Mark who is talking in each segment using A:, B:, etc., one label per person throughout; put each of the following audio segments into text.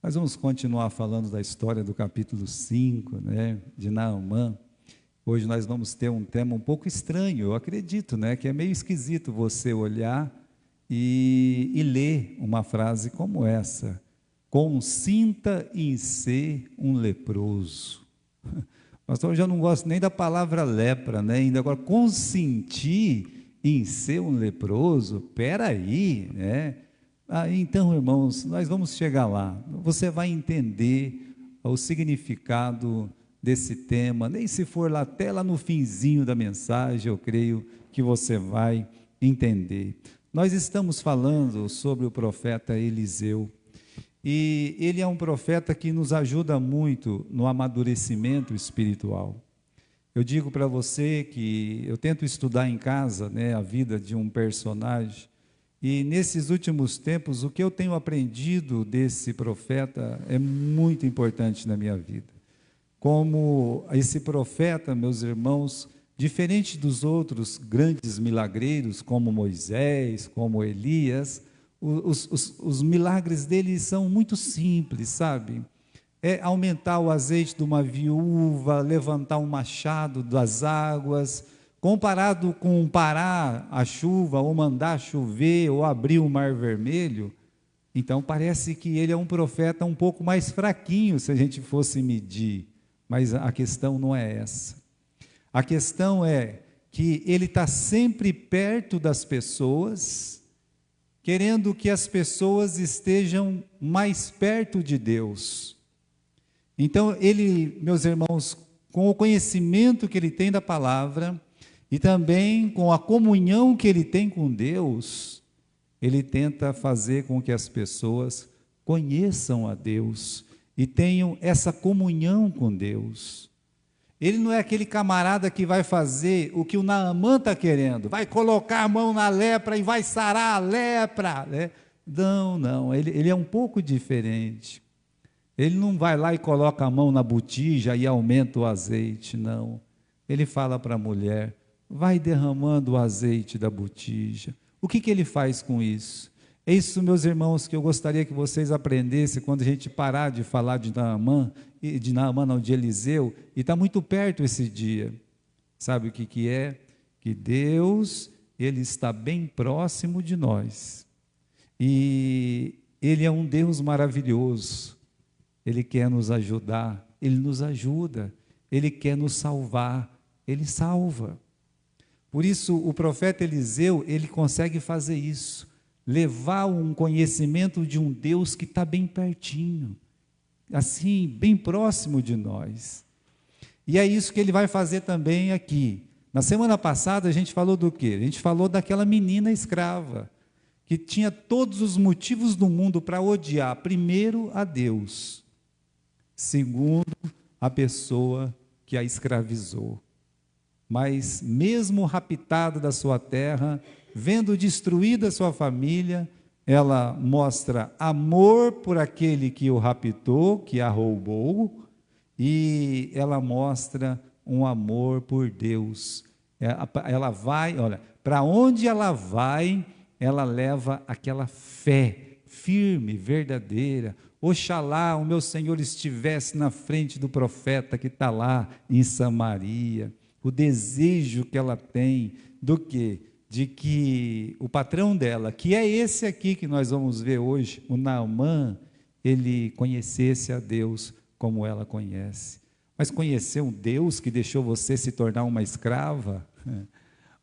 A: Nós vamos continuar falando da história do capítulo 5, né, de Naamã. Hoje nós vamos ter um tema um pouco estranho, eu acredito, né, que é meio esquisito você olhar e ler uma frase como essa: consinta em ser um leproso. Pastor, eu já não gosto nem da palavra lepra, né? Ainda agora, consentir em ser um leproso, peraí, né? Então, irmãos, nós vamos chegar lá, você vai entender o significado desse tema, nem se for lá, até lá no finzinho da mensagem, eu creio que você vai entender. Nós estamos falando sobre o profeta Eliseu, e ele é um profeta que nos ajuda muito no amadurecimento espiritual. Eu digo para você que eu tento estudar em casa, né, a vida de um personagem, e nesses últimos tempos, o que eu tenho aprendido desse profeta é muito importante na minha vida. Como esse profeta, meus irmãos, diferente dos outros grandes milagreiros, como Moisés, como Elias, os milagres dele são muito simples, sabe? É aumentar o azeite de uma viúva, levantar um machado das águas, comparado com parar a chuva, ou mandar chover, ou abrir o mar vermelho. Então parece que ele é um profeta um pouco mais fraquinho, se a gente fosse medir, mas a questão não é essa. A questão é que ele está sempre perto das pessoas, querendo que as pessoas estejam mais perto de Deus. Então ele, meus irmãos, com o conhecimento que ele tem da palavra, e também com a comunhão que ele tem com Deus, ele tenta fazer com que as pessoas conheçam a Deus e tenham essa comunhão com Deus. Ele não é aquele camarada que vai fazer o que o Naamã está querendo, vai colocar a mão na lepra e vai sarar a lepra, né? Não, ele é um pouco diferente. Ele não vai lá e coloca a mão na botija e aumenta o azeite, não. Ele fala para a mulher: vai derramando o azeite da botija. O que ele faz com isso? É isso, meus irmãos, que eu gostaria que vocês aprendessem quando a gente parar de falar de Naamã não, de Eliseu, e está muito perto esse dia. Sabe o que é? Que Deus, Ele está bem próximo de nós. E Ele é um Deus maravilhoso. Ele quer nos ajudar, Ele nos ajuda. Ele quer nos salvar, Ele salva. Por isso, o profeta Eliseu, ele consegue fazer isso, levar um conhecimento de um Deus que está bem pertinho, assim, bem próximo de nós. E é isso que ele vai fazer também aqui. Na semana passada a gente falou do quê? A gente falou daquela menina escrava, que tinha todos os motivos do mundo para odiar, primeiro a Deus, segundo a pessoa que a escravizou. Mas mesmo raptada da sua terra, vendo destruída a sua família, ela mostra amor por aquele que o raptou, que a roubou, e ela mostra um amor por Deus. Ela vai, olha, para onde ela vai, ela leva aquela fé firme, verdadeira. Oxalá o meu Senhor estivesse na frente do profeta que está lá em Samaria. O desejo que ela tem do quê? De que o patrão dela, que é esse aqui que nós vamos ver hoje, o Naamã, ele conhecesse a Deus como ela conhece. Mas conhecer um Deus que deixou você se tornar uma escrava?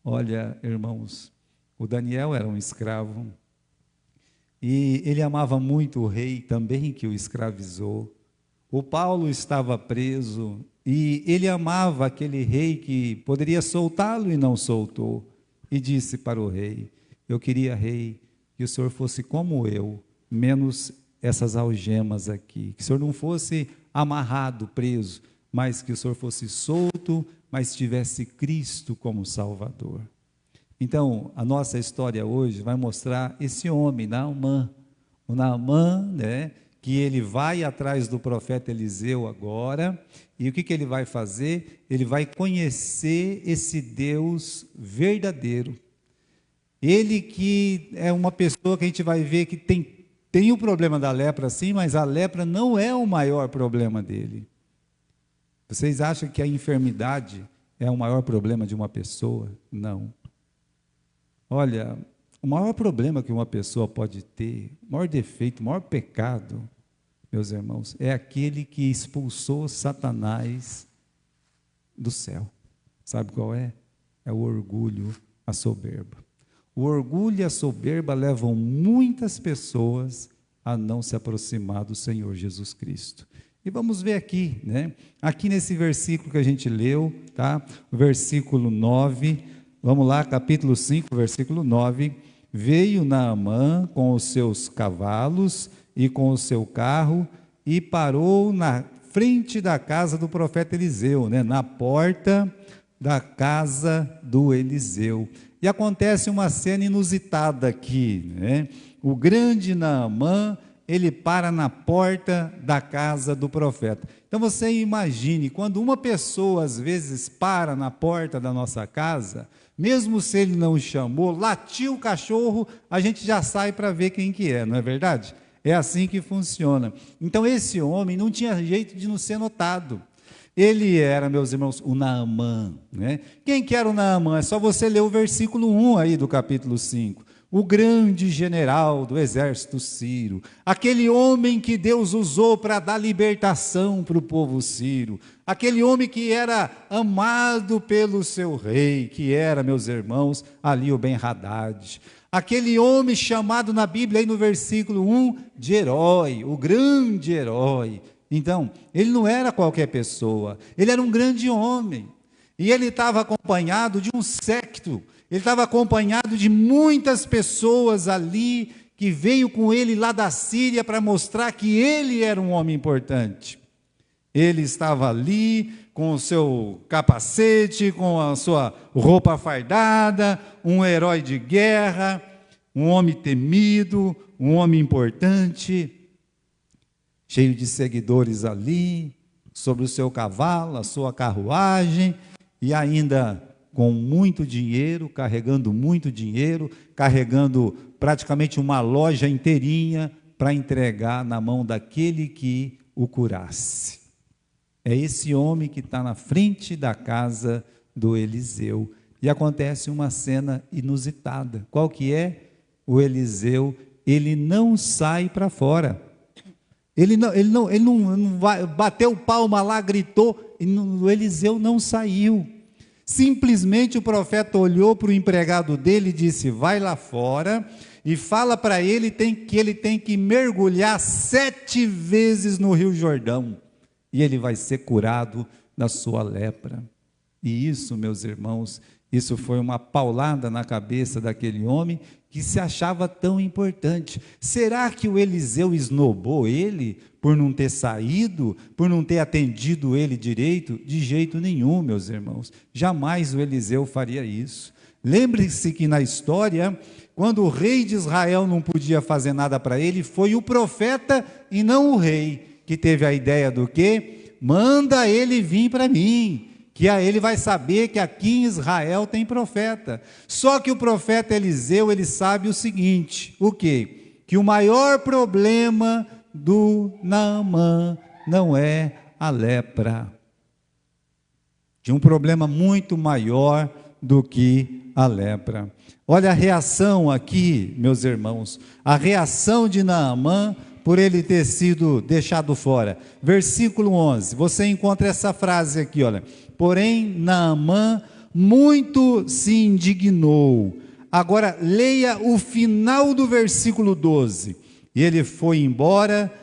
A: Olha, irmãos, o Daniel era um escravo, e ele amava muito o rei também que o escravizou. O Paulo estava preso, e ele amava aquele rei que poderia soltá-lo e não soltou, e disse para o rei: eu queria, rei, que o senhor fosse como eu, menos essas algemas aqui, que o senhor não fosse amarrado, preso, mas que o senhor fosse solto, mas tivesse Cristo como Salvador. Então, a nossa história hoje vai mostrar esse homem, Naamã, o Naamã, né, que ele vai atrás do profeta Eliseu agora, e o que ele vai fazer? Ele vai conhecer esse Deus verdadeiro. Ele que é uma pessoa que a gente vai ver que tem Tem o problema da lepra sim, mas a lepra não é o maior problema dele. Vocês acham que a enfermidade é o maior problema de uma pessoa? Não. Olha, o maior problema que uma pessoa pode ter, o maior defeito, o maior pecado, meus irmãos, é aquele que expulsou Satanás do céu. Sabe qual é? É o orgulho, a soberba. O orgulho e a soberba levam muitas pessoas a não se aproximar do Senhor Jesus Cristo. E vamos ver aqui, né? Aqui nesse versículo que a gente leu, tá? O versículo 9, vamos lá, capítulo 5, versículo 9. Veio Naamã com os seus cavalos e com o seu carro e parou na frente da casa do profeta Eliseu, né? Na porta da casa do Eliseu. E acontece uma cena inusitada aqui, né? O grande Naamã, ele para na porta da casa do profeta. Então você imagine, quando uma pessoa às vezes para na porta da nossa casa, mesmo se ele não chamou, latiu o cachorro, a gente já sai para ver quem que é, não é verdade? É assim que funciona. Então esse homem não tinha jeito de não ser notado. Ele era, meus irmãos, o Naamã, né? Quem que era o Naamã? É só você ler o versículo 1 aí do capítulo 5. O grande general do exército sírio, aquele homem que Deus usou para dar libertação para o povo sírio, aquele homem que era amado pelo seu rei, que era, meus irmãos, ali o Ben-Hadad, aquele homem chamado na Bíblia, aí no versículo 1, de herói, o grande herói. Então, ele não era qualquer pessoa, ele era um grande homem, e ele estava acompanhado de um séquito, ele estava acompanhado de muitas pessoas ali, que veio com ele lá da Síria para mostrar que ele era um homem importante. Ele estava ali com o seu capacete, com a sua roupa fardada, um herói de guerra, um homem temido, um homem importante, cheio de seguidores ali, sobre o seu cavalo, a sua carruagem, e ainda com muito dinheiro, carregando praticamente uma loja inteirinha para entregar na mão daquele que o curasse. É esse homem que está na frente da casa do Eliseu. E acontece uma cena inusitada. Qual que é? O Eliseu, ele não sai para fora. Ele não bateu palma lá, gritou, e o Eliseu não saiu. Simplesmente o profeta olhou para o empregado dele e disse: vai lá fora e fala para ele que ele tem que mergulhar 7 vezes no Rio Jordão, e ele vai ser curado da sua lepra. E isso, meus irmãos, isso foi uma paulada na cabeça daquele homem que se achava tão importante. Será que o Eliseu esnobou ele por não ter saído, por não ter atendido ele direito? De jeito nenhum, meus irmãos. Jamais o Eliseu faria isso. Lembre-se que na história, quando o rei de Israel não podia fazer nada para ele, foi o profeta e não o rei que teve a ideia do quê? Manda ele vir para mim, que aí ele vai saber que aqui em Israel tem profeta. Só que o profeta Eliseu, ele sabe o seguinte, o quê? Que o maior problema do Naamã não é a lepra. Tinha um problema muito maior do que a lepra. Olha a reação aqui, meus irmãos, a reação de Naamã por ele ter sido deixado fora. Versículo 11, você encontra essa frase aqui, olha: porém Naamã muito se indignou. Agora leia o final do versículo 12. E ele foi embora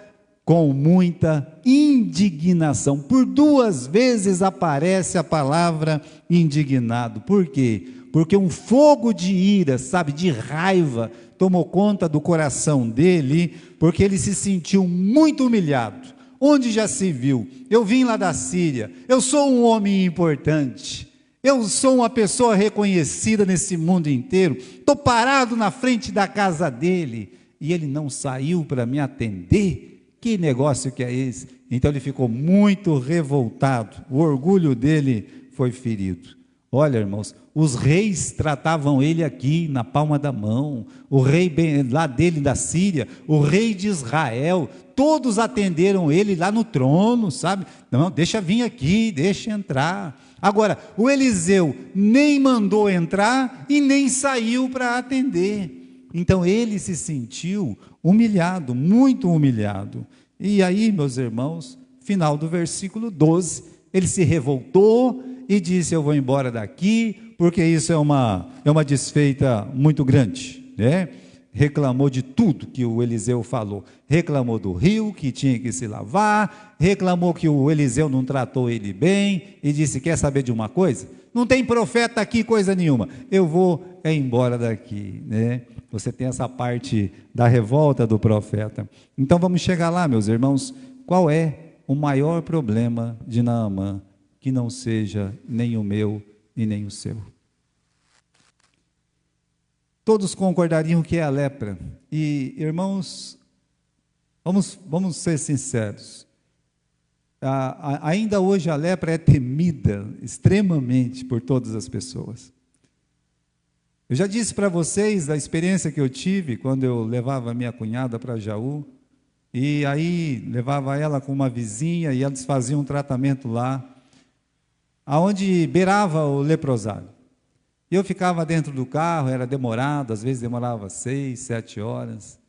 A: com muita indignação. Por 2 vezes aparece a palavra indignado. Por quê? Porque um fogo de ira, sabe, de raiva, tomou conta do coração dele, porque ele se sentiu muito humilhado. Onde já se viu? Eu vim lá da Síria, eu sou um homem importante, eu sou uma pessoa reconhecida nesse mundo inteiro, estou parado na frente da casa dele, e ele não saiu para me atender? Que negócio que é esse? Então ele ficou muito revoltado, o orgulho dele foi ferido. Olha, irmãos, os reis tratavam ele aqui na palma da mão, o rei lá dele da Síria, o rei de Israel, todos atenderam ele lá no trono, sabe? Não, deixa vir aqui, deixa entrar. Agora, o Eliseu nem mandou entrar e nem saiu para atender. Então ele se sentiu humilhado, muito humilhado. E aí, meus irmãos, final do versículo 12, ele se revoltou e disse: eu vou embora daqui, porque isso é uma desfeita muito grande, né? Reclamou de tudo que o Eliseu falou, reclamou do rio, que tinha que se lavar, reclamou que o Eliseu não tratou ele bem, e disse: quer saber de uma coisa? Não tem profeta aqui coisa nenhuma, eu vou embora daqui, né? Você tem essa parte da revolta do profeta. Então vamos chegar lá, meus irmãos. Qual é o maior problema de Naamã, que não seja nem o meu e nem o seu? Todos concordariam que é a lepra. E, irmãos, vamos ser sinceros. Ainda hoje a lepra é temida extremamente por todas as pessoas. Eu já disse para vocês da experiência que eu tive quando eu levava minha cunhada para Jaú, e aí levava ela com uma vizinha e eles faziam um tratamento lá, aonde beirava o leprosário. Eu ficava dentro do carro, era demorado, às vezes demorava 6, 7 horas,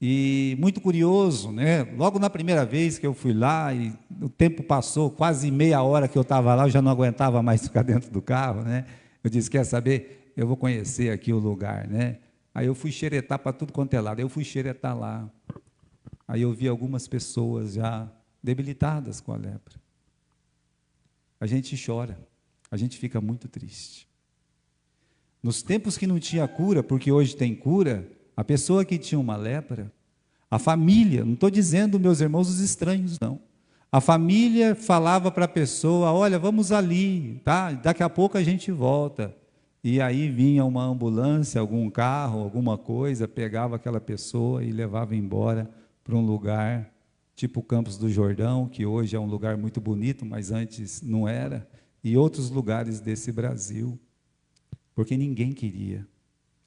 A: e muito curioso, né? Logo na primeira vez que eu fui lá, e o tempo passou, quase meia hora que eu estava lá, eu já não aguentava mais ficar dentro do carro, né? Eu disse: quer saber? Eu vou conhecer aqui o lugar, né? Aí eu fui xeretar para tudo quanto é lado, eu fui xeretar lá, aí eu vi algumas pessoas já debilitadas com a lepra. A gente chora, a gente fica muito triste. Nos tempos que não tinha cura, porque hoje tem cura, a pessoa que tinha uma lepra, a família, não estou dizendo, meus irmãos, os estranhos, não. A família falava para a pessoa: olha, vamos ali, tá? Daqui a pouco a gente volta. E aí vinha uma ambulância, algum carro, alguma coisa, pegava aquela pessoa e levava embora para um lugar, tipo Campos do Jordão, que hoje é um lugar muito bonito, mas antes não era, e outros lugares desse Brasil, porque ninguém queria.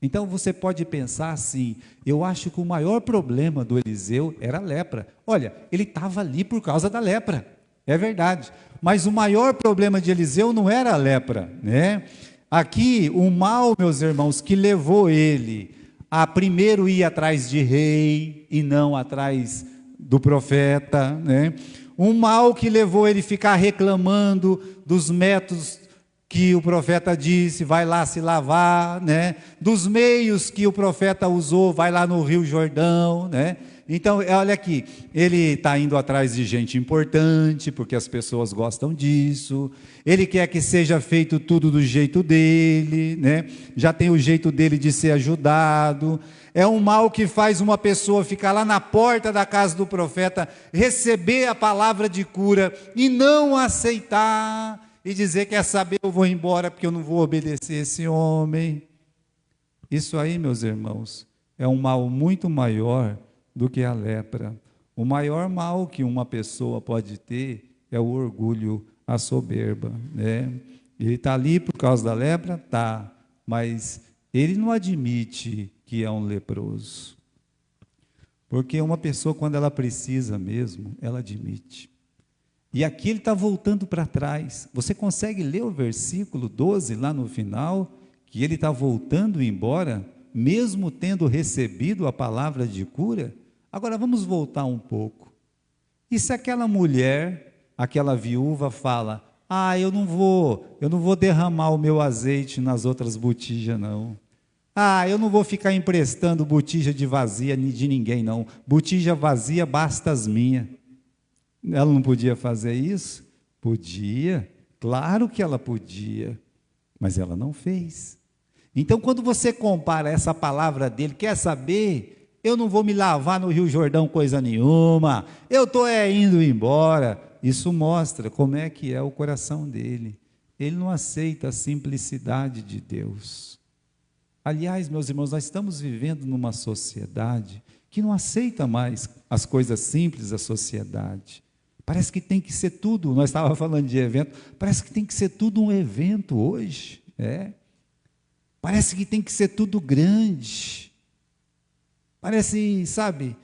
A: Então você pode pensar assim: eu acho que o maior problema do Eliseu era a lepra. Olha, ele estava ali por causa da lepra, é verdade, mas o maior problema de Eliseu não era a lepra, né? Aqui, o mal, meus irmãos, que levou ele a primeiro ir atrás de rei e não atrás do profeta, né? Um mal que levou ele a ficar reclamando dos métodos que o profeta disse: vai lá se lavar, né? Dos meios que o profeta usou: vai lá no Rio Jordão, né? Então, olha aqui, ele está indo atrás de gente importante, porque as pessoas gostam disso, ele quer que seja feito tudo do jeito dele, né? Já tem o jeito dele de ser ajudado. É um mal que faz uma pessoa ficar lá na porta da casa do profeta, receber a palavra de cura e não aceitar, e dizer: quer saber, eu vou embora porque eu não vou obedecer esse homem. Isso aí, meus irmãos, é um mal muito maior do que a lepra. O maior mal que uma pessoa pode ter é o orgulho, a soberba, né? Ele está ali por causa da lepra? Tá, mas ele não admite que é um leproso. Porque uma pessoa, quando ela precisa mesmo, ela admite. E aqui ele está voltando para trás. Você consegue ler o versículo 12 lá no final, que ele está voltando embora, mesmo tendo recebido a palavra de cura? Agora vamos voltar um pouco. E se aquela mulher, aquela viúva fala: ah, eu não vou derramar o meu azeite nas outras botijas, não. Ah, eu não vou ficar emprestando botija de vazia de ninguém, não. Botija vazia basta as minhas. Ela não podia fazer isso? Podia, claro que ela podia, mas ela não fez. Então, quando você compara essa palavra dele, quer saber? Eu não vou me lavar no Rio Jordão coisa nenhuma, eu estou indo embora. Isso mostra como é que é o coração dele. Ele não aceita a simplicidade de Deus. Aliás, meus irmãos, nós estamos vivendo numa sociedade que não aceita mais as coisas simples da sociedade. Parece que tem que ser tudo, nós estávamos falando de evento, parece que tem que ser tudo um evento hoje, parece que tem que ser tudo grande, parece, sabe,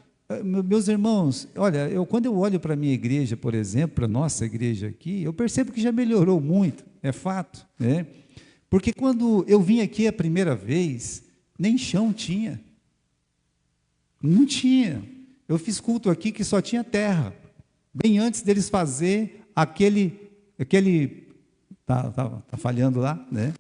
A: meus irmãos, olha, quando eu olho para a minha igreja, por exemplo, para a nossa igreja aqui, eu percebo que já melhorou muito, é fato, porque quando eu vim aqui a primeira vez, nem chão tinha, não tinha, eu fiz culto aqui que só tinha terra, bem antes deles fazer aquele tá falhando lá, né?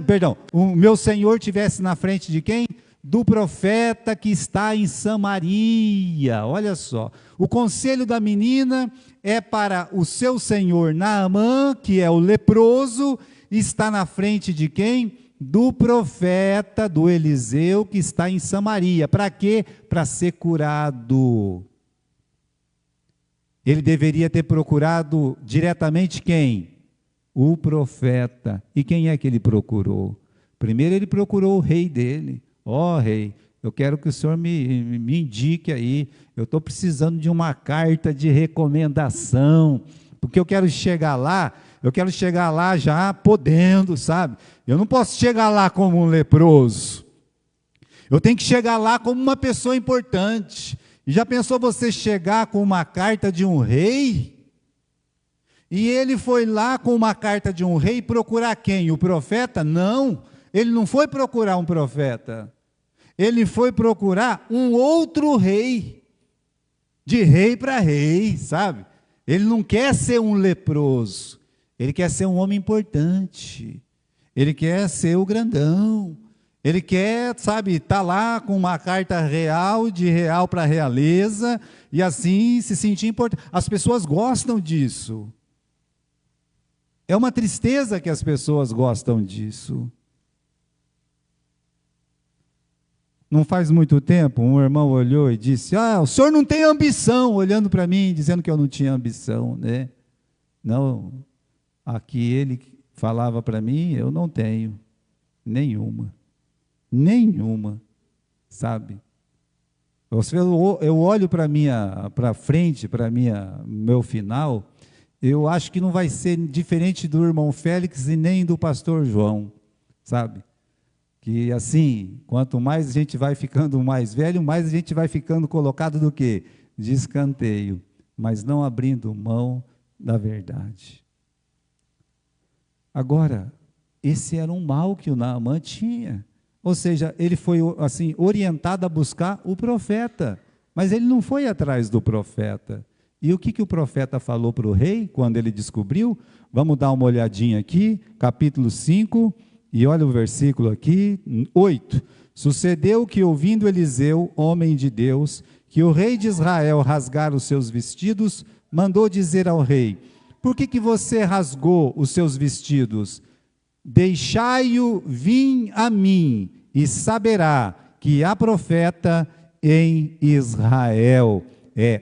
A: Perdão, o meu Senhor tivesse na frente de quem? Do profeta que está em Samaria. Olha só, o conselho da menina é para o seu senhor Naamã, que é o leproso, está na frente de quem? Do profeta, do Eliseu, que está em Samaria. Para quê? Para ser curado. Ele deveria ter procurado diretamente quem? O profeta. E quem é que ele procurou? Primeiro ele procurou o rei dele. Ó rei, eu quero que o senhor me indique aí, eu estou precisando de uma carta de recomendação, porque eu quero chegar lá já podendo, sabe? Eu não posso chegar lá como um leproso, eu tenho que chegar lá como uma pessoa importante. E já pensou você chegar com uma carta de um rei? E ele foi lá com uma carta de um rei procurar quem? O profeta? Não, ele não foi procurar um profeta, ele foi procurar um outro rei, de rei para rei, sabe? Ele não quer ser um leproso, ele quer ser um homem importante, ele quer ser o grandão, ele quer, sabe, estar lá com uma carta real, de real para realeza, e assim se sentir importante. As pessoas gostam disso. É uma tristeza que as pessoas gostam disso. Não faz muito tempo, um irmão olhou e disse, o senhor não tem ambição, olhando para mim, dizendo que eu não tinha ambição, né? Não, aqui ele falava para mim, eu não tenho nenhuma, sabe? Eu olho para frente, para meu final, eu acho que não vai ser diferente do irmão Félix e nem do pastor João, sabe? Que assim, quanto mais a gente vai ficando mais velho, mais a gente vai ficando colocado do quê? De escanteio, mas não abrindo mão da verdade. Agora, esse era um mal que o Naamã tinha, ou seja, ele foi assim, orientado a buscar o profeta, mas ele não foi atrás do profeta. E o que o profeta falou para o rei, quando ele descobriu? Vamos dar uma olhadinha aqui, capítulo 5, e olha o versículo aqui, 8. Sucedeu que, ouvindo Eliseu, homem de Deus, que o rei de Israel rasgara os seus vestidos, mandou dizer ao rei, por que você rasgou os seus vestidos? Deixai-o vir a mim, e saberá que há profeta em Israel.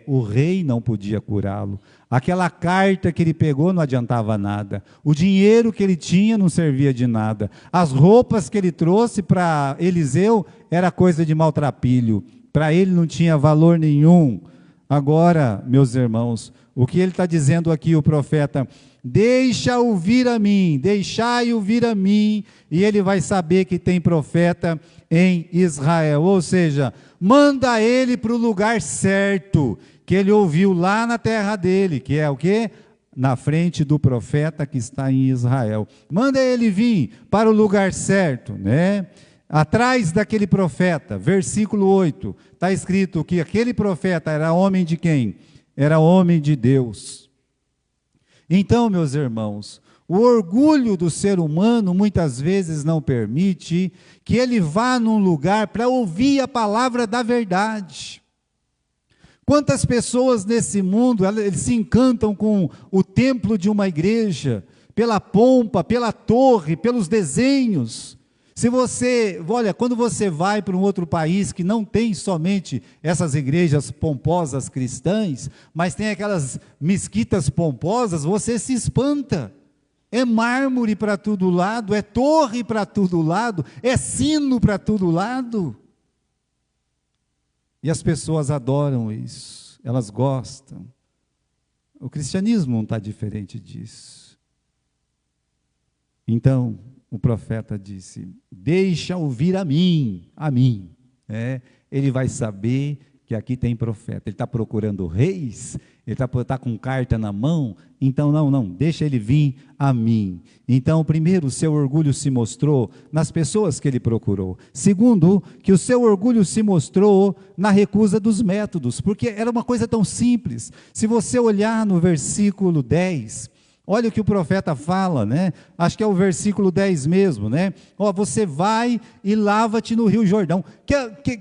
A: O rei não podia curá-lo, aquela carta que ele pegou não adiantava nada, o dinheiro que ele tinha não servia de nada, as roupas que ele trouxe para Eliseu era coisa de maltrapilho, para ele não tinha valor nenhum,
B: Agora, meus irmãos, o que ele está dizendo aqui, o profeta: deixa-o vir a mim, deixai-o vir a mim, e ele vai saber que tem profeta em Israel. Ou seja, manda ele para o lugar certo, que ele ouviu lá na terra dele, que é o quê? Na frente do profeta que está em Israel. Manda ele vir para o lugar certo, né? Atrás daquele profeta, versículo 8, está escrito que aquele profeta era homem de quem? Era homem de Deus. Então, meus irmãos, o orgulho do ser humano muitas vezes não permite que ele vá num lugar para ouvir a palavra da verdade. Quantas pessoas nesse mundo, eles se encantam com o templo de uma igreja, pela pompa, pela torre, pelos desenhos. Se você, olha, quando você vai para um outro país que não tem somente essas igrejas pomposas cristãs, mas tem aquelas mesquitas pomposas, você se espanta. É mármore para todo lado, é torre para todo lado, é sino para todo lado. E as pessoas adoram isso, elas gostam. O cristianismo não está diferente disso. Então, o profeta disse: deixa ouvir a mim. Ele vai saber que aqui tem profeta. Ele está procurando reis, ele está com carta na mão, então não, deixa ele vir a mim. Então, primeiro, o seu orgulho se mostrou nas pessoas que ele procurou. Segundo, que o seu orgulho se mostrou na recusa dos métodos, porque era uma coisa tão simples. Se você olhar no versículo 10, olha o que o profeta fala, né? Acho que é o versículo 10 mesmo, né? Você vai e lava-te no Rio Jordão.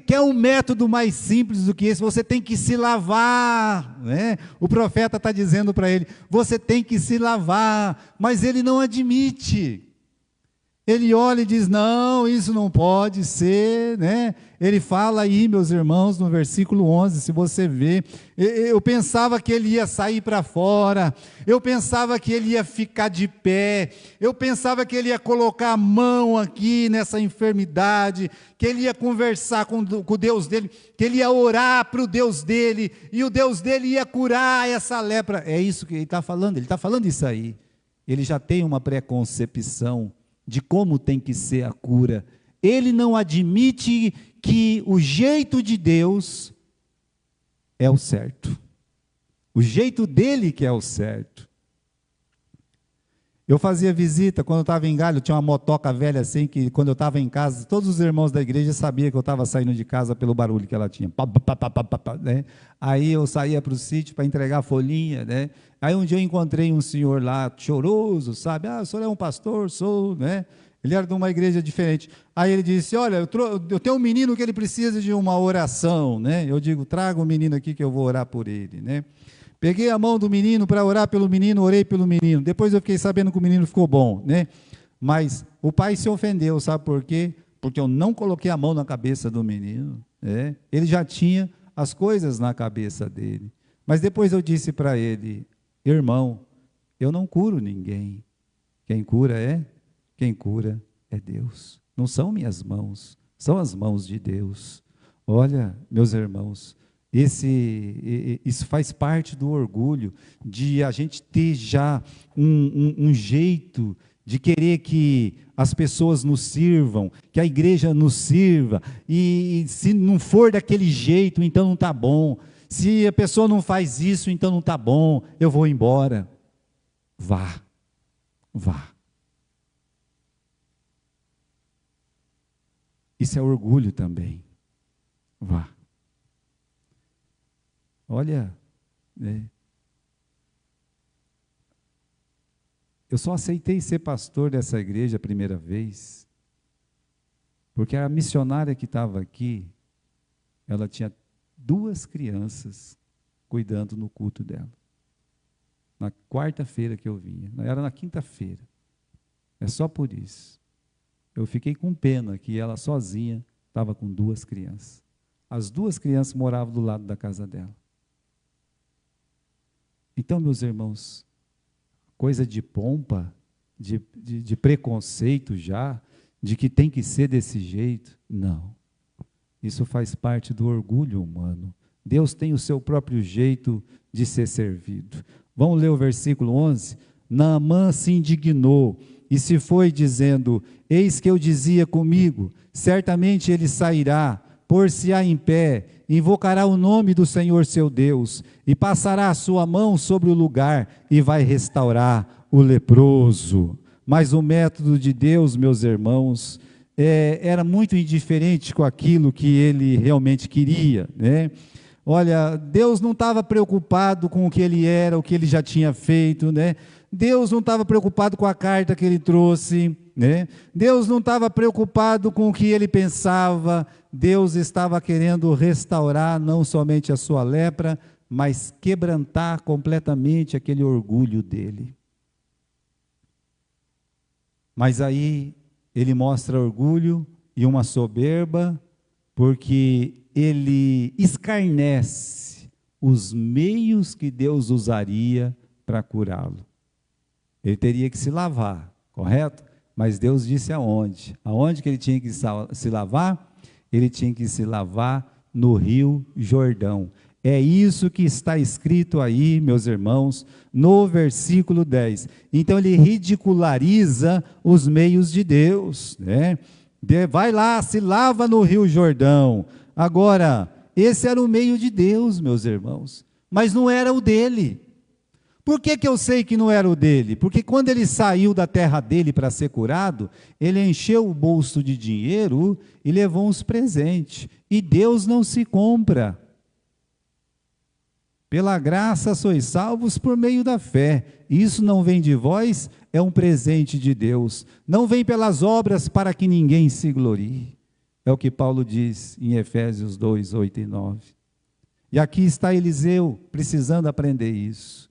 B: Quer um método mais simples do que esse? Você tem que se lavar, né? O profeta está dizendo para ele: você tem que se lavar, mas ele não admite. Ele olha e diz: não, isso não pode ser, né? Ele fala aí, meus irmãos, no versículo 11, se você ver, eu pensava que ele ia sair para fora, eu pensava que ele ia ficar de pé, eu pensava que ele ia colocar a mão aqui nessa enfermidade, que ele ia conversar com o Deus dele, que ele ia orar para o Deus dele, e o Deus dele ia curar essa lepra. É isso que ele está falando isso aí. Ele já tem uma preconcepção de como tem que ser a cura. Ele não admite que o jeito de Deus é o certo. O jeito dele que é o certo. Eu fazia visita, quando eu estava em Galho, tinha uma motoca velha assim, que quando eu estava em casa, todos os irmãos da igreja sabiam que eu estava saindo de casa pelo barulho que ela tinha. Né? Aí eu saía para o sítio para entregar folhinha, né? Aí um dia eu encontrei um senhor lá, choroso, sabe? O senhor é um pastor? Sou, né? Ele era de uma igreja diferente. Aí ele disse: olha, eu tenho um menino que ele precisa de uma oração, né? Eu digo: traga o menino aqui que eu vou orar por ele, né? Peguei a mão do menino para orar pelo menino, orei pelo menino. Depois eu fiquei sabendo que o menino ficou bom, né? Mas o pai se ofendeu, sabe por quê? Porque eu não coloquei a mão na cabeça do menino, né? Ele já tinha as coisas na cabeça dele. Mas depois eu disse para ele: irmão, eu não curo ninguém. Quem cura é Deus. Não são minhas mãos, são as mãos de Deus. Olha, meus irmãos, isso faz parte do orgulho, de a gente ter já um jeito de querer que as pessoas nos sirvam, que a igreja nos sirva, e se não for daquele jeito, então não está bom. Se a pessoa não faz isso, então não está bom, eu vou embora. Vá. Isso é orgulho também. Vá. Olha, né? Eu só aceitei ser pastor dessa igreja a primeira vez, porque a missionária que estava aqui, ela tinha 2 crianças cuidando no culto dela. Na quarta-feira que eu vinha, era na quinta-feira. É só por isso. Eu fiquei com pena que ela sozinha estava com 2 crianças. As 2 crianças moravam do lado da casa dela. Então, meus irmãos, coisa de pompa, de preconceito já, de que tem que ser desse jeito, não. Isso faz parte do orgulho humano, Deus tem o seu próprio jeito de ser servido. Vamos ler o versículo 11? Naamã se indignou e se foi dizendo: eis que eu dizia comigo, certamente ele sairá, pôr-se-á em pé, invocará o nome do Senhor seu Deus, e passará a sua mão sobre o lugar, e vai restaurar o leproso. Mas o método de Deus, meus irmãos, era muito indiferente com aquilo que ele realmente queria, né? Olha, Deus não estava preocupado com o que ele era, o que ele já tinha feito, né? Deus não estava preocupado com a carta que ele trouxe, né? Deus não estava preocupado com o que ele pensava. Deus estava querendo restaurar não somente a sua lepra, mas quebrantar completamente aquele orgulho dele. Mas aí ele mostra orgulho e uma soberba, porque ele escarnece os meios que Deus usaria para curá-lo. Ele teria que se lavar, correto? Mas Deus disse aonde? Aonde que ele tinha que se lavar? Ele tinha que se lavar no Rio Jordão. É isso que está escrito aí, meus irmãos, no versículo 10. Então ele ridiculariza os meios de Deus, né? Vai lá, se lava no Rio Jordão. Agora, esse era o meio de Deus, meus irmãos, mas não era o dele. Por que eu sei que não era o dele? Porque quando ele saiu da terra dele para ser curado, ele encheu o bolso de dinheiro e levou uns presentes. E Deus não se compra. Pela graça sois salvos por meio da fé. Isso não vem de vós, é um presente de Deus. Não vem pelas obras para que ninguém se glorie. É o que Paulo diz em Efésios 2, 8 e 9. E aqui está Eliseu precisando aprender isso.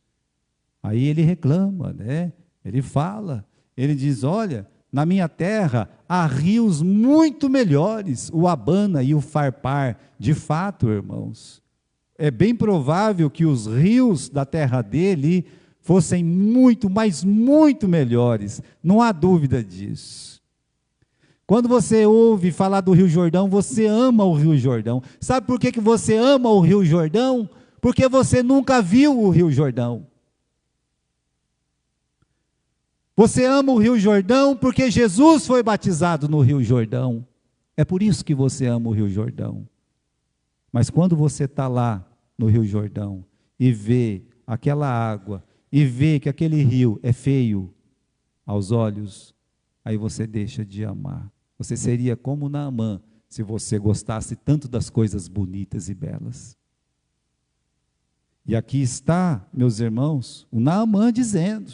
B: Aí ele reclama, né? Ele fala, ele diz: olha, na minha terra há rios muito melhores, o Abana e o Farpar. De fato, irmãos, é bem provável que os rios da terra dele fossem muito, mas muito melhores, não há dúvida disso. Quando você ouve falar do Rio Jordão, você ama o Rio Jordão. Sabe por que você ama o Rio Jordão? Porque você nunca viu o Rio Jordão. Você ama o Rio Jordão porque Jesus foi batizado no Rio Jordão. É por isso que você ama o Rio Jordão. Mas quando você está lá no Rio Jordão e vê aquela água, e vê que aquele rio é feio aos olhos, aí você deixa de amar. Você seria como Naamã, se você gostasse tanto das coisas bonitas e belas. E aqui está, meus irmãos, o Naamã dizendo: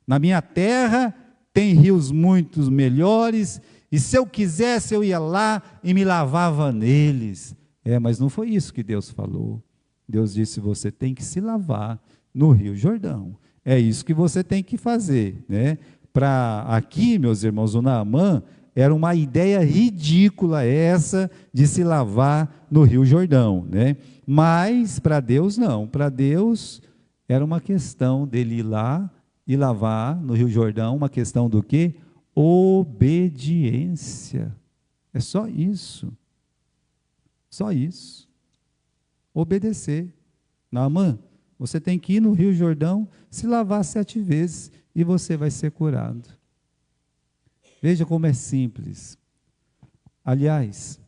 B: na minha terra tem rios muito melhores, e se eu quisesse eu ia lá e me lavava neles. Mas não foi isso que Deus falou. Deus disse: você tem que se lavar no Rio Jordão. É isso que você tem que fazer, né? Para aqui, meus irmãos, o Naamã era uma ideia ridícula essa de se lavar no Rio Jordão, né? Mas para Deus não. Para Deus era uma questão dele ir lá e lavar no Rio Jordão, uma questão do quê? Obediência. É só isso. Só isso. Obedecer. Naamã, você tem que ir no Rio Jordão, se lavar 7 vezes e você vai ser curado. Veja como é simples. Aliás,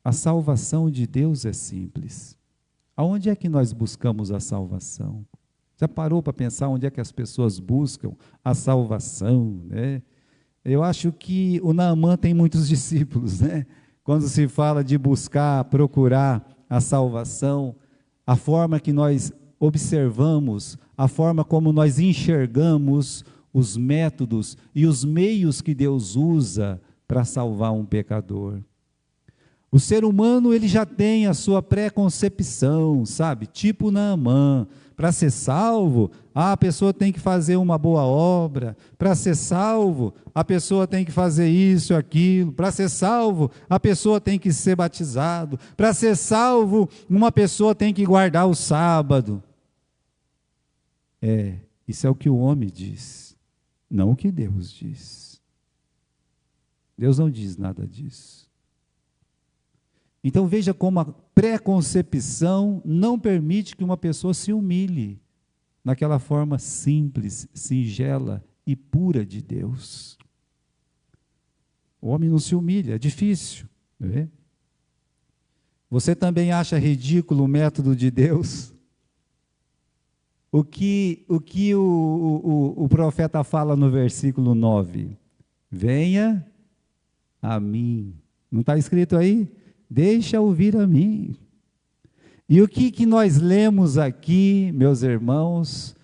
B: a salvação de Deus é simples. Aonde é que nós buscamos a salvação? Já parou para pensar onde é que as pessoas buscam a salvação, né? Eu acho que o Naamã tem muitos discípulos, né? Quando se fala de buscar, procurar a salvação, a forma que nós observamos, a forma como nós enxergamos os métodos e os meios que Deus usa para salvar um pecador. O ser humano, ele já tem a sua pré-concepção, sabe? Tipo Naamã. Para ser salvo, a pessoa tem que fazer uma boa obra. Para ser salvo, a pessoa tem que fazer isso, aquilo. Para ser salvo, a pessoa tem que ser batizado. Para ser salvo, uma pessoa tem que guardar o sábado. Isso é o que o homem diz, não o que Deus diz. Deus não diz nada disso. Então veja como a preconcepção não permite que uma pessoa se humilhe naquela forma simples, singela e pura de Deus. O homem não se humilha, é difícil. Não é? Você também acha ridículo o método de Deus? O que o profeta fala no versículo 9? Venha a mim. Não está escrito aí? Deixa ouvir a mim. E o que nós lemos aqui, meus irmãos?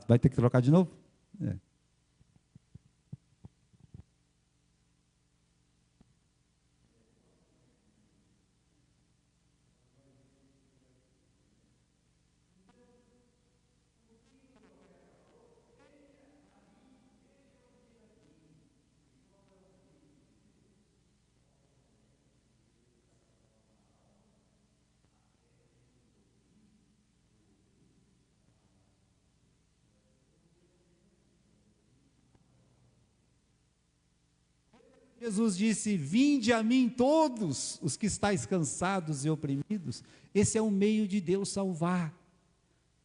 B: Vai ter que trocar de novo? Jesus disse: vinde a mim todos os que estáis cansados e oprimidos. Esse é o meio de Deus salvar.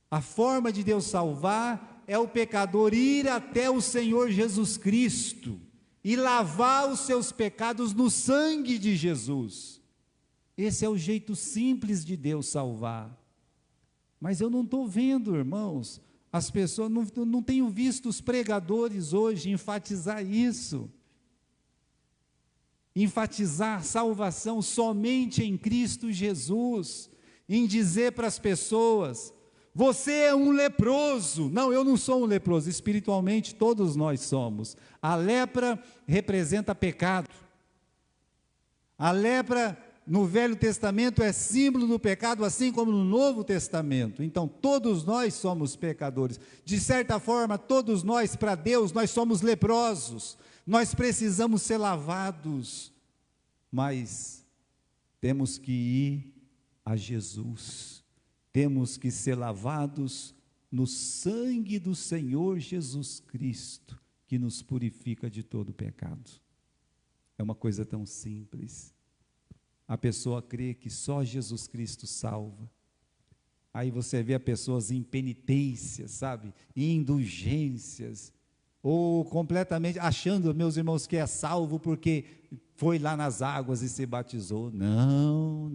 B: A forma de Deus salvar é o pecador ir até o Senhor Jesus Cristo e lavar os seus pecados no sangue de Jesus. Esse é o jeito simples de Deus salvar. Mas eu não estou vendo, irmãos, as pessoas, não tenho visto os pregadores hoje enfatizar isso. Enfatizar a salvação somente em Cristo Jesus, em dizer para as pessoas: você é um leproso. Não, eu não sou um leproso, espiritualmente todos nós somos. A lepra representa pecado. A lepra no Velho Testamento é símbolo do pecado, assim como no Novo Testamento. Então todos nós somos pecadores. De certa forma, todos nós, para Deus, nós somos leprosos. Nós precisamos ser lavados, mas temos que ir a Jesus, temos que ser lavados no sangue do Senhor Jesus Cristo, que nos purifica de todo pecado. É uma coisa tão simples. A pessoa crê que só Jesus Cristo salva. Aí você vê pessoas em penitência, sabe, em indulgências, ou completamente achando, meus irmãos, que é salvo porque foi lá nas águas e se batizou. Não.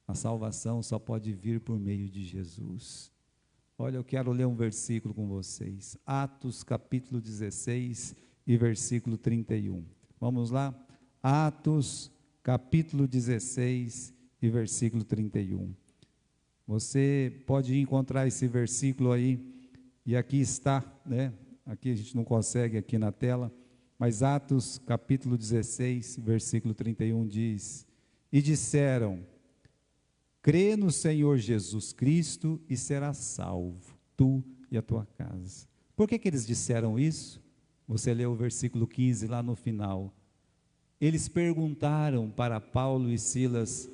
B: A salvação só pode vir por meio de Jesus. Olha, eu quero ler um versículo com vocês. Atos capítulo 16 e versículo 31. Vamos lá? Atos capítulo 16 e versículo 31. Você pode encontrar esse versículo aí. E aqui está, né? Aqui a gente não consegue aqui na tela, mas Atos capítulo 16, versículo 31 diz: e disseram: crê no Senhor Jesus Cristo e serás salvo, tu e a tua casa. Por que eles disseram isso? Você lê o versículo 15 lá no final. Eles perguntaram para Paulo e Silas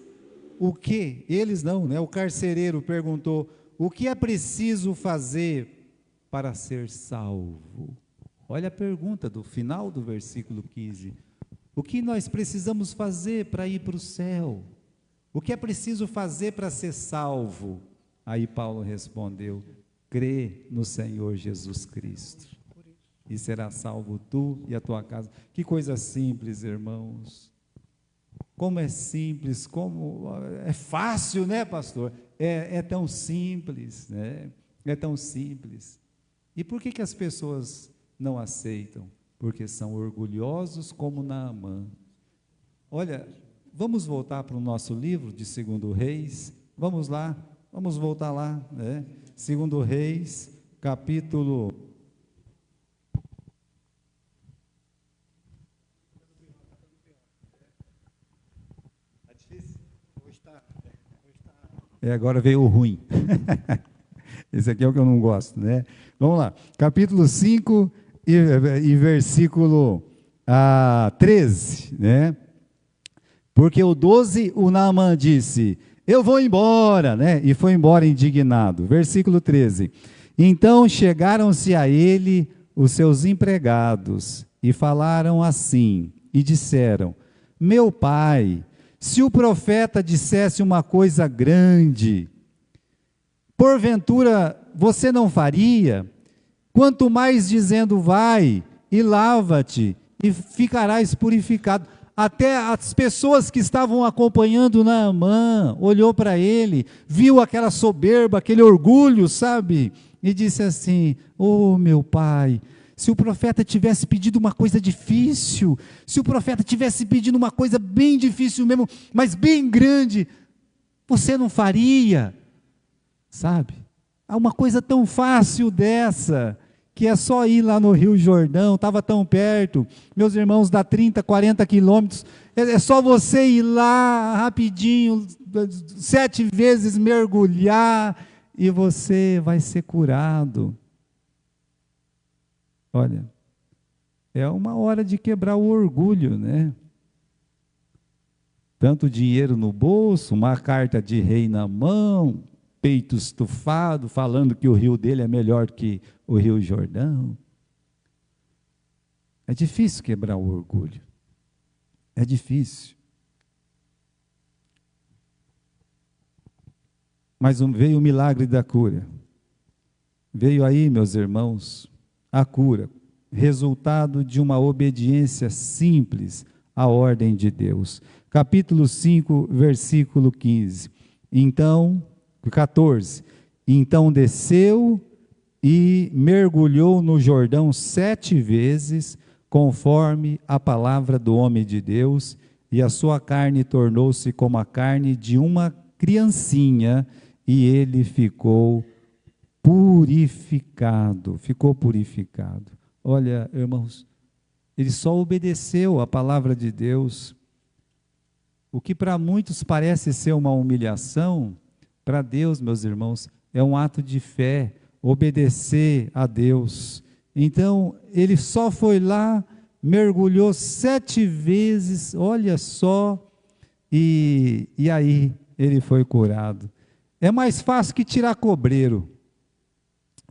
B: o que? Eles não, né? O carcereiro perguntou: o que é preciso fazer para ser salvo? Olha a pergunta do final do versículo 15. O que nós precisamos fazer para ir para o céu? O que é preciso fazer para ser salvo? Aí Paulo respondeu: crê no Senhor Jesus Cristo, e será salvo tu e a tua casa. Que coisa simples, irmãos. Como é simples, como é fácil, né, pastor? É tão simples, né? É tão simples. E por que as pessoas não aceitam? Porque são orgulhosos como Naamã. Olha, vamos voltar para o nosso livro de 2 Reis. Vamos lá, vamos voltar lá, né? 2 Reis, capítulo... Está difícil? Agora veio o ruim. Esse aqui é o que eu não gosto, né? Vamos lá, capítulo 5 e versículo 13, né? Porque o 12, o Naamã disse: eu vou embora, né? E foi embora indignado. Versículo 13: então chegaram-se a ele os seus empregados e falaram assim, e disseram: meu pai, se o profeta dissesse uma coisa grande, porventura você não faria? Quanto mais dizendo, vai e lava-te e ficarás purificado. Até as pessoas que estavam acompanhando Naamã, olhou para ele, viu aquela soberba, aquele orgulho, sabe? E disse assim, meu pai, se o profeta tivesse pedido uma coisa difícil, se o profeta tivesse pedido uma coisa bem difícil mesmo, mas bem grande, você não faria, sabe? Há uma coisa tão fácil dessa, que é só ir lá no Rio Jordão, estava tão perto, meus irmãos, dá 30, 40 quilômetros, é só você ir lá rapidinho, 7 vezes mergulhar, e você vai ser curado. Olha, é uma hora de quebrar o orgulho, né? Tanto dinheiro no bolso, uma carta de rei na mão, peito estufado, falando que o rio dele é melhor que o Rio Jordão. É difícil quebrar o orgulho. É difícil. Mas veio o milagre da cura. Veio aí, meus irmãos, a cura, resultado de uma obediência simples à ordem de Deus. Capítulo 5, versículo 15. Então, 14. Então desceu e mergulhou no Jordão 7 vezes, conforme a palavra do homem de Deus, e a sua carne tornou-se como a carne de uma criancinha, e ele ficou purificado. Olha, irmãos, ele só obedeceu a palavra de Deus. O que para muitos parece ser uma humilhação, para Deus, meus irmãos, é um ato de fé, obedecer a Deus. Então, ele só foi lá, mergulhou 7 vezes, olha só, e aí ele foi curado. É mais fácil que tirar cobreiro.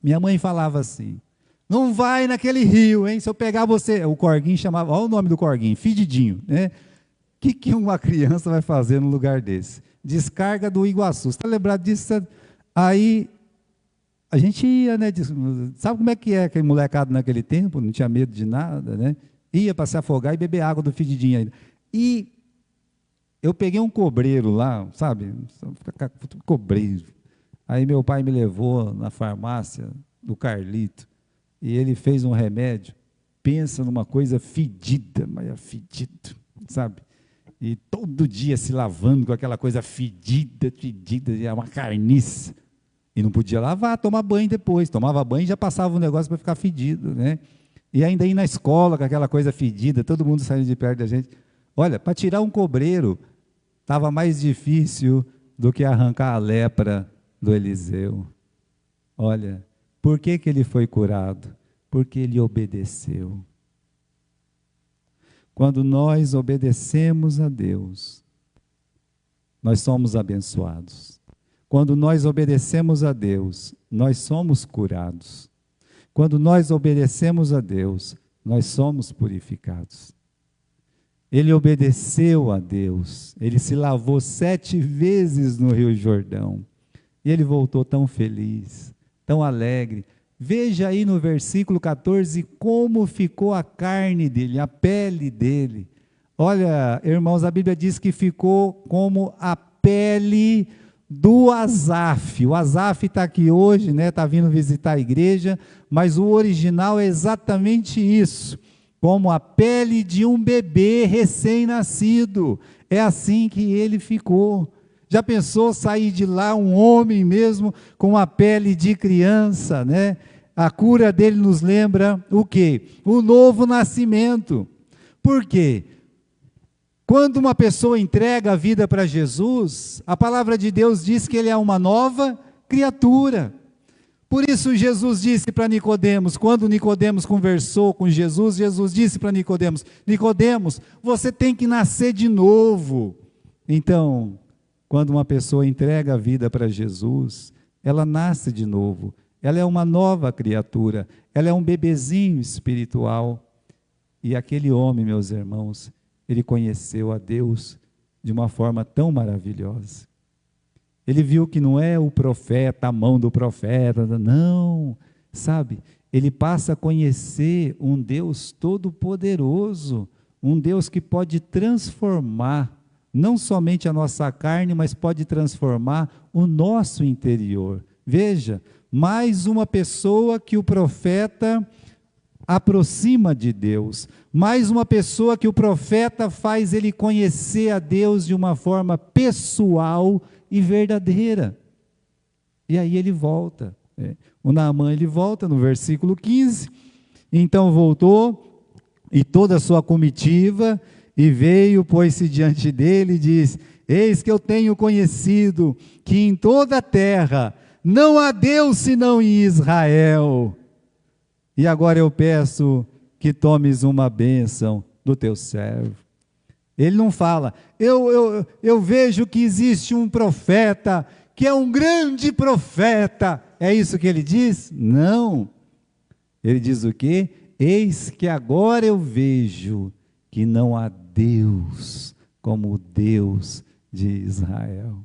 B: Minha mãe falava assim, não vai naquele rio, hein? Se eu pegar você, o corguinho chamava, olha o nome do corguinho, fedidinho, né? O que uma criança vai fazer num lugar desse? Descarga do Iguaçu, você está lembrado disso? Aí, a gente ia, né? Sabe como é que é aquele molecado naquele tempo? Não tinha medo de nada, né? Ia para se afogar e beber água do fedidinho ainda. E eu peguei um cobreiro lá, sabe? Cobreiro. Aí meu pai me levou na farmácia do Carlito, e ele fez um remédio, pensa numa coisa fedida, mas é fedido, sabe? E todo dia se lavando com aquela coisa fedida, é uma carniça. E não podia lavar, tomar banho depois. Tomava banho e já passava o negócio para ficar fedido, né? E ainda ir na escola com aquela coisa fedida, todo mundo saindo de perto da gente. Olha, para tirar um cobreiro, estava mais difícil do que arrancar a lepra do Eliseu. Olha, por que ele foi curado? Porque ele obedeceu. Quando nós obedecemos a Deus, nós somos abençoados. Quando nós obedecemos a Deus, nós somos curados. Quando nós obedecemos a Deus, nós somos purificados. Ele obedeceu a Deus, ele se lavou 7 vezes no Rio Jordão, e ele voltou tão feliz, tão alegre. Veja aí no versículo 14, como ficou a carne dele, a pele dele. Olha, irmãos, a Bíblia diz que ficou como a pele do Asaf. O Asaf está aqui hoje, né? Está vindo visitar a igreja, mas o original é exatamente isso, como a pele de um bebê recém-nascido. É assim que ele ficou. Já pensou sair de lá um homem mesmo com a pele de criança, né? A cura dele nos lembra o quê? O novo nascimento. Por quê? Quando uma pessoa entrega a vida para Jesus, a palavra de Deus diz que ele é uma nova criatura. Por isso Jesus disse para Nicodemos, quando Nicodemos conversou com Jesus, Jesus disse para Nicodemos, Nicodemos, você tem que nascer de novo. Então, quando uma pessoa entrega a vida para Jesus, ela nasce de novo, ela é uma nova criatura, ela é um bebezinho espiritual. E aquele homem, meus irmãos, ele conheceu a Deus de uma forma tão maravilhosa. Ele viu que não é o profeta, a mão do profeta, não, sabe? Ele passa a conhecer um Deus todo-poderoso, um Deus que pode transformar não somente a nossa carne, mas pode transformar o nosso interior. Veja, mais uma pessoa que o profeta aproxima de Deus, mais uma pessoa que o profeta faz ele conhecer a Deus de uma forma pessoal e verdadeira. E aí ele volta. O Naamã, ele volta no versículo 15. Então voltou, e toda a sua comitiva, e veio, pôs-se diante dele e diz: eis que eu tenho conhecido que em toda a terra não há Deus senão em Israel. E agora eu peço que tomes uma bênção do teu servo. Ele não fala, eu vejo que existe um profeta, que é um grande profeta. É isso que ele diz? Não. Ele diz o quê? Eis que agora eu vejo que não há Deus como o Deus de Israel.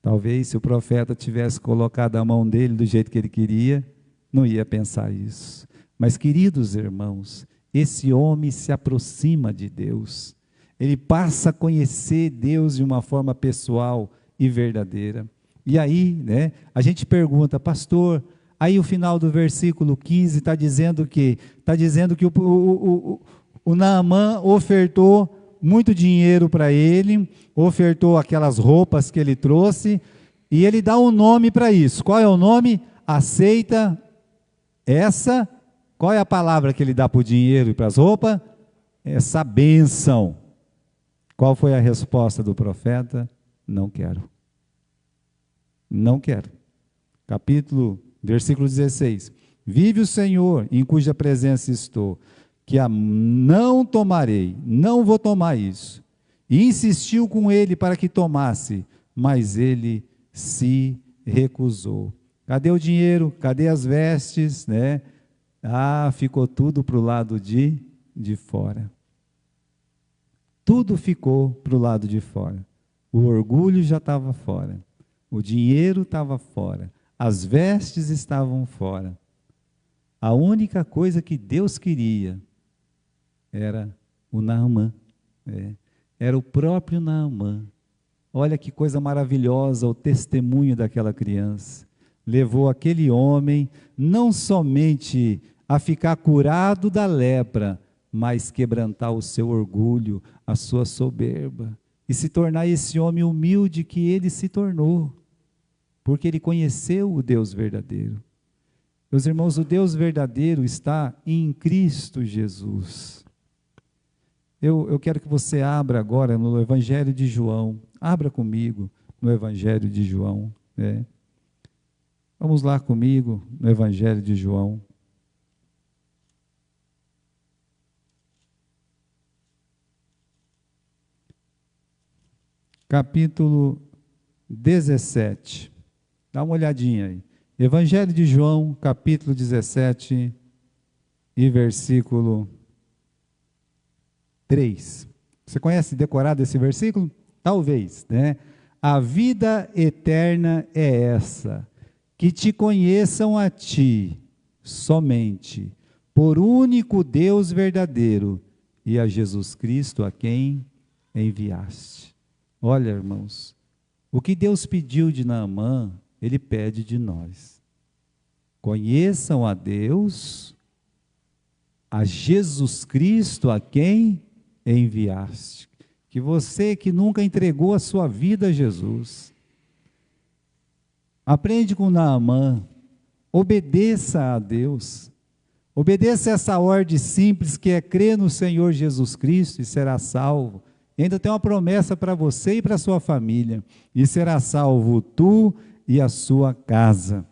B: Talvez se o profeta tivesse colocado a mão dele do jeito que ele queria, não ia pensar isso. Mas, queridos irmãos, esse homem se aproxima de Deus. Ele passa a conhecer Deus de uma forma pessoal e verdadeira. E aí, a gente pergunta, pastor, aí o final do versículo 15 está dizendo que o Naamã ofertou muito dinheiro para ele, ofertou aquelas roupas que ele trouxe, e ele dá um nome para isso. Qual é o nome? Aceita essa. Qual é a palavra que ele dá para o dinheiro e para as roupas? Essa bênção. Qual foi a resposta do profeta? Não quero. Não quero. Versículo 16. Vive o Senhor, em cuja presença estou, que não tomarei, não vou tomar isso. E insistiu com ele para que tomasse, mas ele se recusou. Cadê o dinheiro? Cadê as vestes? Ficou tudo para o lado de fora. Tudo ficou para o lado de fora. O orgulho já estava fora. O dinheiro estava fora. As vestes estavam fora. A única coisa que Deus queria era o Naamã. Era o próprio Naamã. Olha que coisa maravilhosa o testemunho daquela criança. Levou aquele homem não somente a ficar curado da lepra, mas quebrantar o seu orgulho, a sua soberba, e se tornar esse homem humilde que ele se tornou, porque ele conheceu o Deus verdadeiro. Meus irmãos, o Deus verdadeiro está em Cristo Jesus. Eu quero que você abra agora no Evangelho de João. Abra comigo no Evangelho de João. Vamos lá comigo no Evangelho de João. Capítulo 17. Dá uma olhadinha aí. Evangelho de João, capítulo 17 e versículo 3. Você conhece decorado esse versículo? Talvez, A vida eterna é essa, que te conheçam a ti, somente, por único Deus verdadeiro, e a Jesus Cristo a quem enviaste. Olha, irmãos, o que Deus pediu de Naamã, Ele pede de nós. Conheçam a Deus, a Jesus Cristo a quem enviaste. Que você que nunca entregou a sua vida a Jesus, aprende com Naamã, obedeça a Deus, obedeça essa ordem simples que é crer no Senhor Jesus Cristo e será salvo. E ainda tem uma promessa para você e para a sua família, e será salvo tu e a sua casa.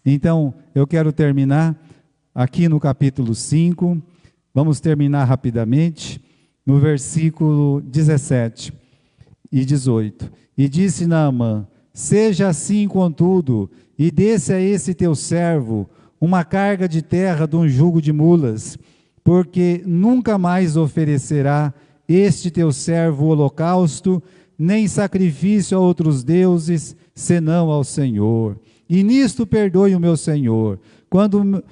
B: Então, eu quero terminar aqui no capítulo 5, vamos terminar rapidamente, no versículo 17 e 18. E disse Naamã: seja assim, contudo, e desse a esse teu servo uma carga de terra de um jugo de mulas, porque nunca mais oferecerá este teu servo o holocausto, nem sacrifício a outros deuses, senão ao Senhor. E nisto perdoe o meu senhor. Quando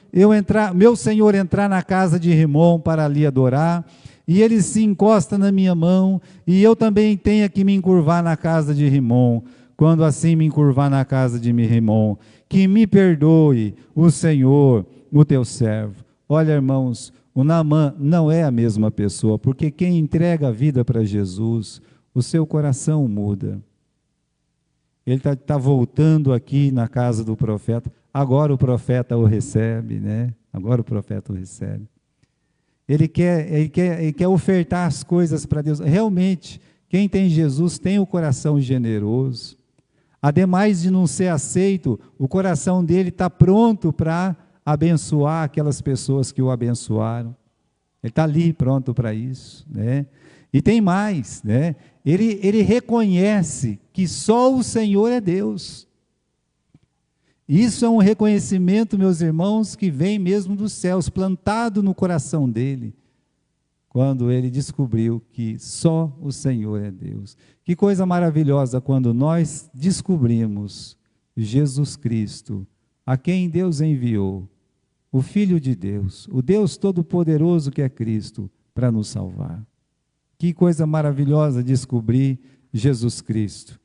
B: meu senhor entrar na casa de Rimom para ali adorar, e ele se encosta na minha mão, e eu também tenha que me encurvar na casa de Rimom, quando assim me encurvar na casa de Rimom, que me perdoe o Senhor, o teu servo. Olha, irmãos, o Naamã não é a mesma pessoa, porque quem entrega a vida para Jesus, o seu coração muda. Ele está voltando aqui na casa do profeta, agora o profeta o recebe, né? Agora o profeta o recebe. Ele quer ofertar as coisas para Deus. Realmente, quem tem Jesus tem o coração generoso. Ademais de não ser aceito, o coração dele está pronto para abençoar aquelas pessoas que o abençoaram. Ele está ali pronto para isso, né? E tem mais, né? Ele reconhece que só o Senhor é Deus. Isso é um reconhecimento, meus irmãos, que vem mesmo dos céus, plantado no coração dele, quando ele descobriu que só o Senhor é Deus. Que coisa maravilhosa quando nós descobrimos Jesus Cristo, a quem Deus enviou, o Filho de Deus, o Deus Todo-Poderoso que é Cristo, para nos salvar. Que coisa maravilhosa descobrir Jesus Cristo.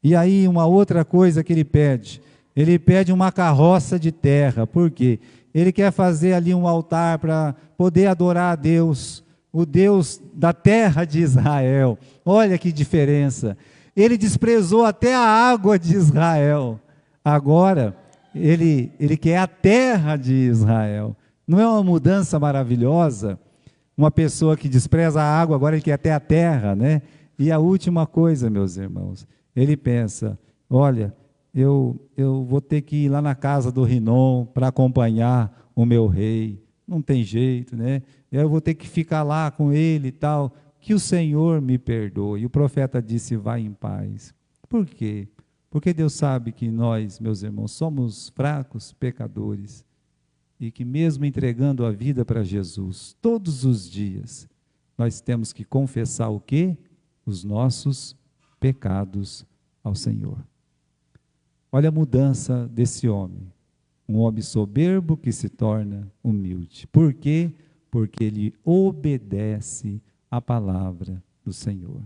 B: E aí uma outra coisa que ele pede uma carroça de terra. Por quê? Ele quer fazer ali um altar para poder adorar a Deus, o Deus da terra de Israel. Olha que diferença. Ele desprezou até a água de Israel. Agora, ele quer a terra de Israel. Não é uma mudança maravilhosa? Uma pessoa que despreza a água, agora ele quer até a terra, né? E a última coisa, meus irmãos, ele pensa, olha, eu vou ter que ir lá na casa do Rinom para acompanhar o meu rei. Não tem jeito, né? Eu vou ter que ficar lá com ele e tal. Que o Senhor me perdoe. E o profeta disse, vai em paz. Por quê? Porque Deus sabe que nós, meus irmãos, somos fracos, pecadores. E que mesmo entregando a vida para Jesus, todos os dias, nós temos que confessar o quê? Os nossos pecados ao Senhor. Olha a mudança desse homem. Um homem soberbo que se torna humilde. Por quê? Porque ele obedece à palavra do Senhor.